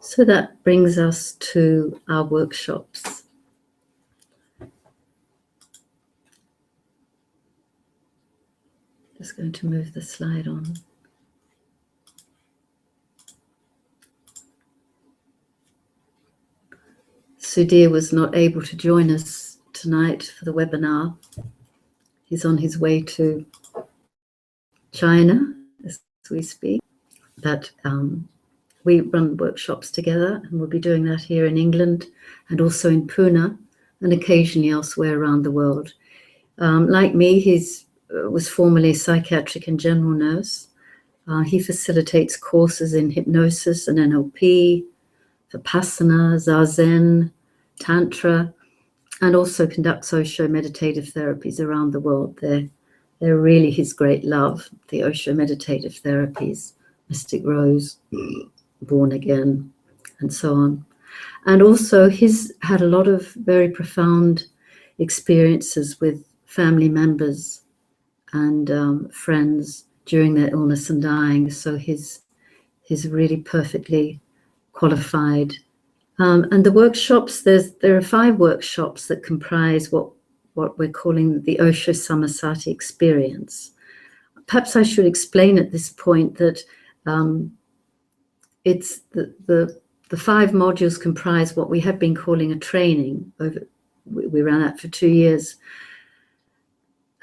So that brings us to our workshops. Just going to move the slide on. Sudhir was not able to join us tonight for the webinar. He's on his way to China as we speak. But we run workshops together, and we'll be doing that here in England and also in Pune and occasionally elsewhere around the world. Like me, he was formerly a psychiatric and general nurse. He facilitates courses in hypnosis and NLP, Vipassana, Zazen, Tantra, and also conducts OSHO meditative therapies around the world. They're really his great love, the OSHO meditative therapies, Mystic Rose, Born Again, and so on. And also he's had a lot of very profound experiences with family members and friends during their illness and dying. So he's really perfectly qualified. And the workshops, there are 5 workshops that comprise what we're calling the OSHO Samasati experience. Perhaps I should explain at this point that it's the 5 modules comprise what we have been calling a training. We ran that for 2 years.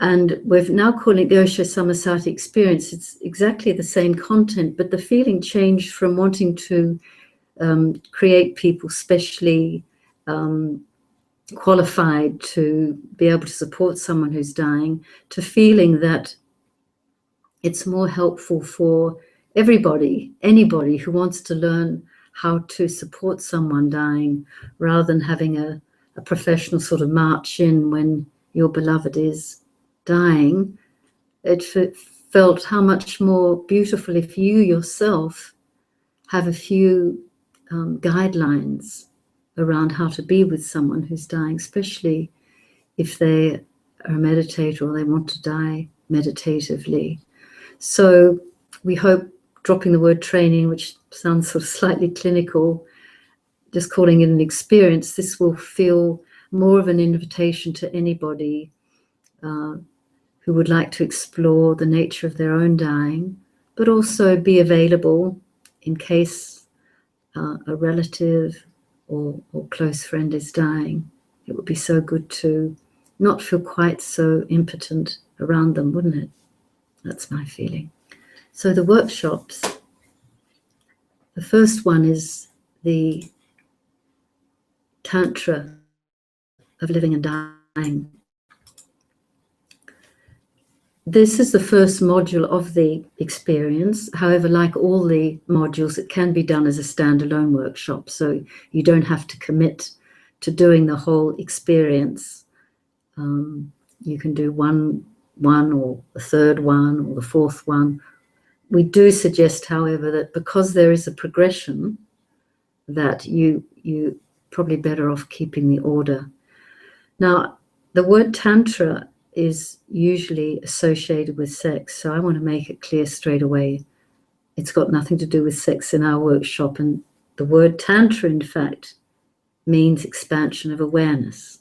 And we're now calling it the OSHO Samasati experience. It's exactly the same content, but the feeling changed from wanting to create people specially qualified to be able to support someone who's dying, to feeling that it's more helpful for everybody, anybody who wants to learn how to support someone dying, rather than having a professional sort of march in when your beloved is dying. It felt how much more beautiful if you yourself have a few guidelines around how to be with someone who's dying, especially if they are a meditator or they want to die meditatively. So we hope, dropping the word training, which sounds sort of slightly clinical, just calling it an experience, this will feel more of an invitation to anybody who would like to explore the nature of their own dying, but also be available in case a relative or close friend is dying. It would be so good to not feel quite so impotent around them, wouldn't it? That's my feeling. So the workshops, the first one is the Tantra of living and dying. This is the first module of the experience. However, like all the modules, it can be done as a standalone workshop. So you don't have to commit to doing the whole experience. You can do one or the third one or the fourth one. We do suggest, however, that because there is a progression, that you probably better off keeping the order. Now, the word Tantra is usually associated with sex, so I want to make it clear straight away. It's got nothing to do with sex in our workshop, and the word Tantra, in fact, means expansion of awareness,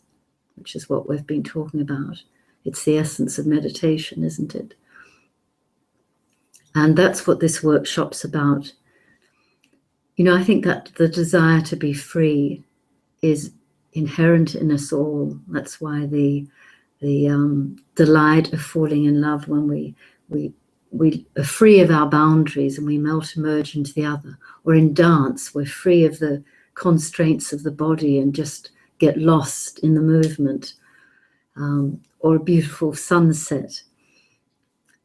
which is what we've been talking about. It's the essence of meditation, isn't it? And that's what this workshop's about. You know, I think that the desire to be free is inherent in us all. That's why the delight of falling in love, when we are free of our boundaries and we melt and merge into the other. Or in dance, we're free of the constraints of the body and just get lost in the movement. Or a beautiful sunset.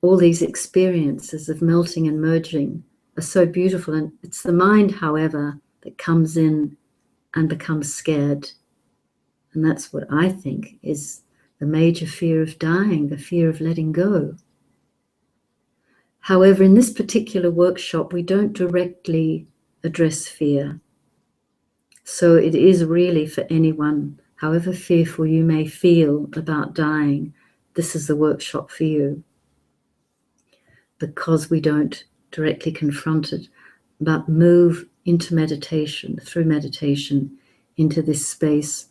All these experiences of melting and merging are so beautiful. And it's the mind, however, that comes in and becomes scared. And that's what I think is the major fear of dying, the fear of letting go. However, in this particular workshop, we don't directly address fear. So it is really for anyone, however fearful you may feel about dying, this is the workshop for you. Because we don't directly confront it, but move into meditation, through meditation, into this space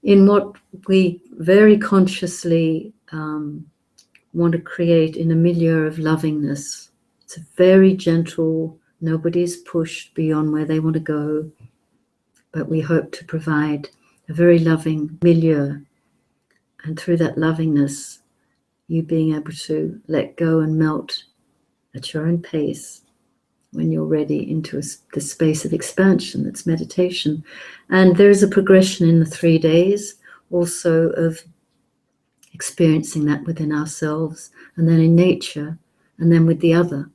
in what we very consciously want to create in a milieu of lovingness. It's very gentle, nobody is pushed beyond where they want to go, but we hope to provide a very loving milieu. And through that lovingness, you being able to let go and melt at your own pace when you're ready into the space of expansion, that's meditation. And there is a progression in the 3 days also of experiencing that within ourselves, and then in nature, and then with the other.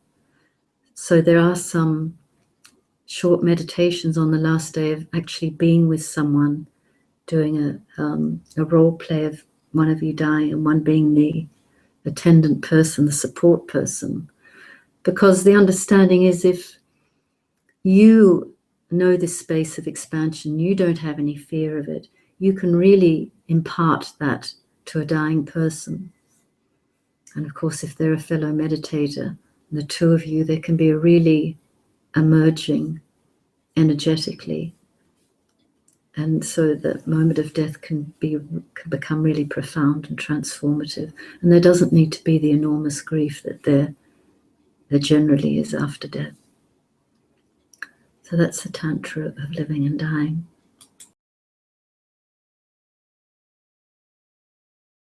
So there are some short meditations on the last day of actually being with someone, doing a role play of one of you dying and one being the attendant person, the support person. Because the understanding is, if you know this space of expansion, you don't have any fear of it, you can really impart that to a dying person. And of course, if they're a fellow meditator, the two of you, there can be a really emerging energetically. And so the moment of death can become really profound and transformative. And there doesn't need to be the enormous grief that there generally is after death. So that's the Tantra of living and dying.